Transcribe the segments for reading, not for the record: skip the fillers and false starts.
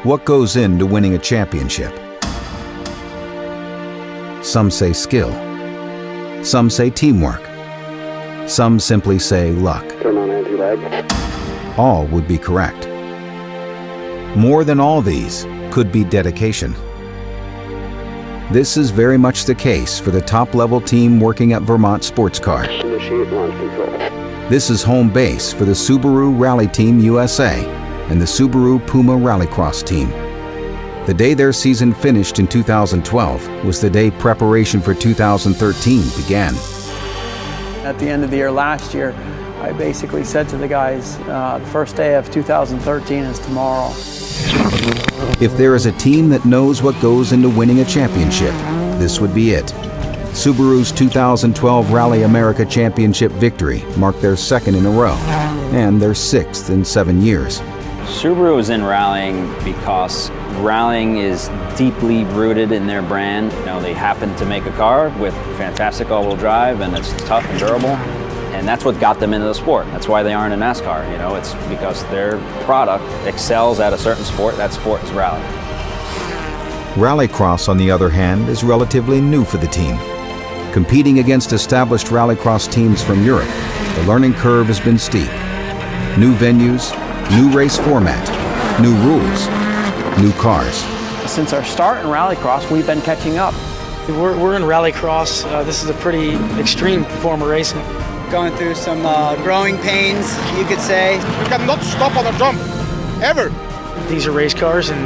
What goes into winning a championship? Some say skill. Some say teamwork. Some simply say luck. Turn on anti-lag. All would be correct. More than all these could be dedication. This is very much the case for the top-level team working at Vermont Sports Car. Initiate launch control. This is home base for the Subaru Rally Team USA and the Subaru Puma Rallycross team. The day their season finished in 2012 was the day preparation for 2013 began. At the end of the year last year, I basically said to the guys, the first day of 2013 is tomorrow. If there is a team that knows what goes into winning a championship, this would be it. Subaru's 2012 Rally America Championship victory marked their second in a row, and their sixth in 7 years. Subaru is in rallying because rallying is deeply rooted in their brand. You know, they happen to make a car with fantastic all-wheel drive, and it's tough and durable. And that's what got them into the sport. That's why they aren't in NASCAR. You know, it's because their product excels at a certain sport. That sport is rally. Rallycross, on the other hand, is relatively new for the team. Competing against established rallycross teams from Europe, the learning curve has been steep. New venues, new race format, new rules, new cars. Since our start in Rallycross, we've been catching up. We're in Rallycross. This is a pretty extreme form of racing. Going through some growing pains, you could say. You cannot stop on a jump, ever. These are race cars, and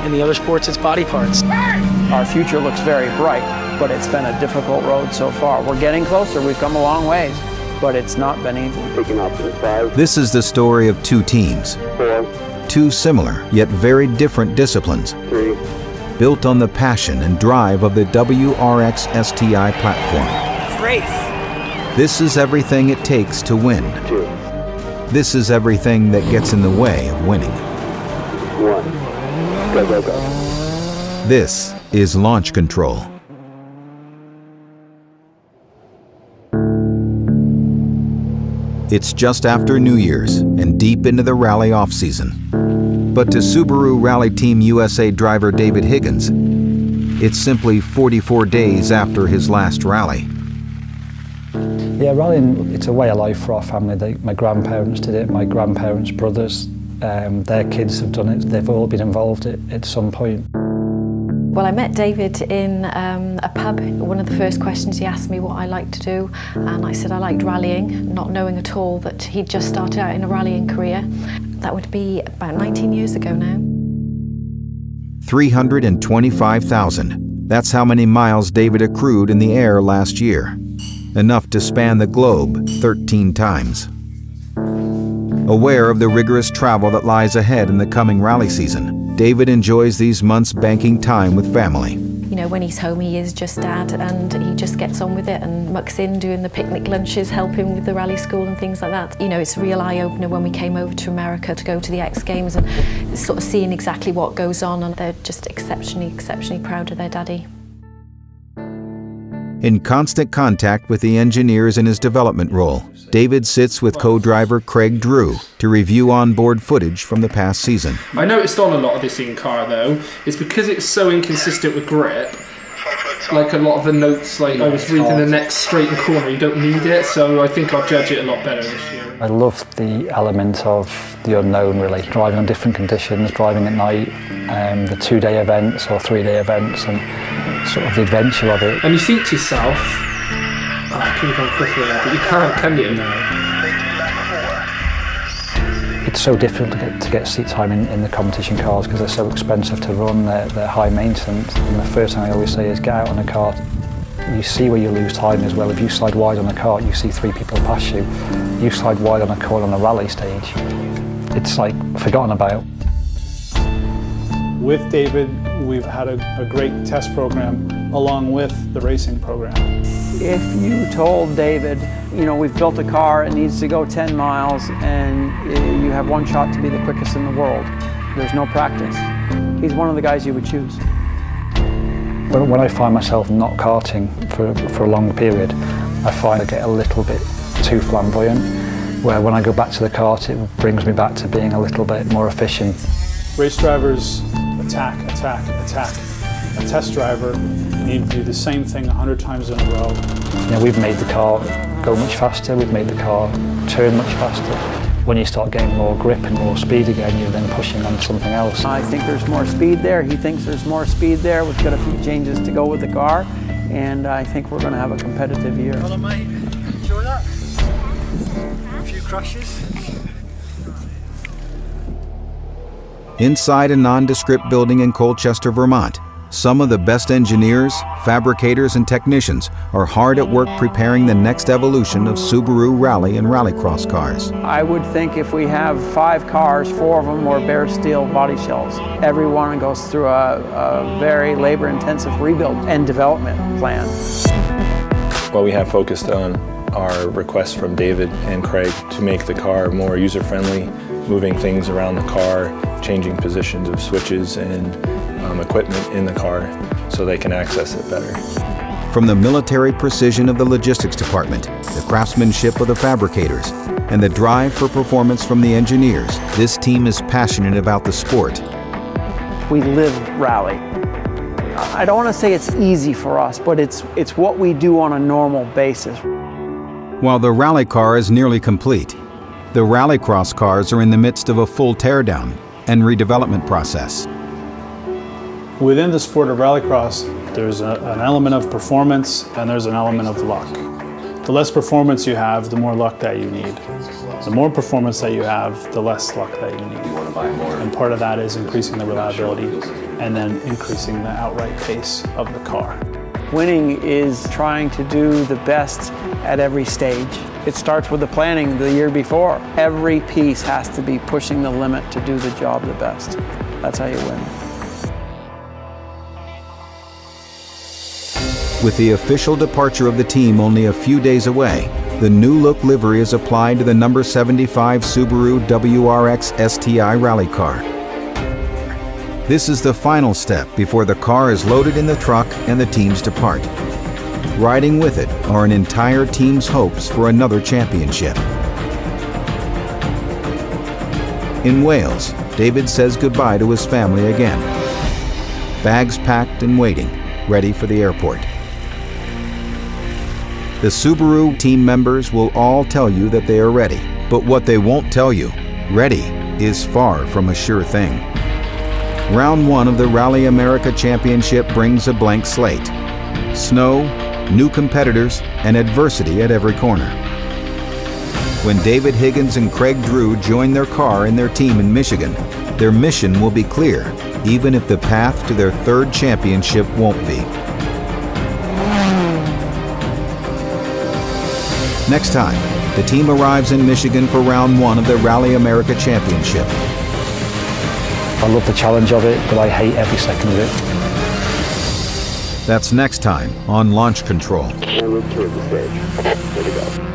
in the other sports, it's body parts. Our future looks very bright, but it's been a difficult road so far. We're getting closer, we've come a long ways, but it's not been easy. Picking up in 5. This is the story of two teams. 4. Two similar, yet very different disciplines, 3. built on the passion and drive of the WRX STI platform. Race. This is everything it takes to win. 2. This is everything that gets in the way of winning. 1. Go, go, go. This is launch control. It's just after New Year's and deep into the rally off-season. But to Subaru Rally Team USA driver David Higgins, it's simply 44 days after his last rally. Yeah, rallying, it's a way of life for our family. My grandparents did it, my grandparents' brothers, their kids have done it. They've all been involved at some point. Well, I met David in a pub. One of the first questions he asked me what I liked to do, and I said I liked rallying, not knowing at all that he'd just started out in a rallying career. That would be about 19 years ago now. 325,000. That's how many miles David accrued in the air last year. Enough to span the globe 13 times. Aware of the rigorous travel that lies ahead in the coming rally season, David enjoys these months banking time with family. You know, when he's home, he is just dad, and he just gets on with it and mucks in doing the picnic lunches, helping with the rally school and things like that. You know, it's a real eye-opener when we came over to America to go to the X Games and sort of seeing exactly what goes on, and they're just exceptionally proud of their daddy. In constant contact with the engineers in his development role, David sits with co-driver Craig Drew to review onboard footage from the past season. I noticed on a lot of this in-car though, it's because it's so inconsistent with grip, like a lot of the notes, like I was reading the next straight and corner, you don't need it, so I think I'll judge it a lot better this year. I love the element of the unknown, really. Driving on different conditions, driving at night, the 2-day events or 3-day events, and sort of the adventure of it. And you think to yourself, oh, I could have gone quicker than that, but you can't, can you? No. It's so difficult to get seat time in the competition cars because they're so expensive to run, they're high maintenance. And the first thing I always say is get out on a kart. You see where you lose time as well. If you slide wide on a kart, you see 3 people pass you. You slide wide on a corner on a rally stage, it's like forgotten about. With David, we've had a great test program along with the racing program. If you told David, you know, we've built a car, it needs to go 10 miles, and you have one shot to be the quickest in the world, there's no practice, he's one of the guys you would choose. When I find myself not karting for a long period, I find I get a little bit too flamboyant, where when I go back to the kart, it brings me back to being a little bit more efficient. Race drivers attack, attack, attack. A test driver needs to do the same thing 100 times in a row. You know, we've made the car go much faster, we've made the car turn much faster. When you start getting more grip and more speed again, you're then pushing on something else. I think there's more speed there. He thinks there's more speed there. We've got a few changes to go with the car, and I think we're going to have a competitive year. Hello, mate. Enjoy that? A few crashes? Inside a nondescript building in Colchester, Vermont, some of the best engineers, fabricators, and technicians are hard at work preparing the next evolution of Subaru rally and rallycross cars. I would think if we have 5 cars, 4 of them are bare steel body shells. Every one goes through a very labor-intensive rebuild and development plan. What we have focused on are requests from David and Craig to make the car more user-friendly, moving things around the car, changing positions of switches and equipment in the car so they can access it better. From the military precision of the logistics department, the craftsmanship of the fabricators, and the drive for performance from the engineers, this team is passionate about the sport. We live rally. I don't want to say it's easy for us, but it's what we do on a normal basis. While the rally car is nearly complete, the rallycross cars are in the midst of a full teardown and redevelopment process. Within the sport of rallycross, there's an element of performance and there's an element of luck. The less performance you have, the more luck that you need. The more performance that you have, the less luck that you need. And part of that is increasing the reliability and then increasing the outright pace of the car. Winning is trying to do the best at every stage. It starts with the planning the year before. Every piece has to be pushing the limit to do the job the best. That's how you win. With the official departure of the team only a few days away, the new look livery is applied to the number 75 Subaru WRX STI rally car. This is the final step before the car is loaded in the truck and the teams depart. Riding with it are an entire team's hopes for another championship. In Wales, David says goodbye to his family again. Bags packed and waiting, ready for the airport. The Subaru team members will all tell you that they are ready, but what they won't tell you, ready, is far from a sure thing. Round 1 of the Rally America Championship brings a blank slate. Snow, new competitors, and adversity at every corner. When David Higgins and Craig Drew join their car and their team in Michigan, their mission will be clear, even if the path to their 3rd championship won't be. Next time, the team arrives in Michigan for round 1 of the Rally America Championship. I love the challenge of it, but I hate every second of it. That's next time on Launch Control. And we'll clear the stage. Here we go.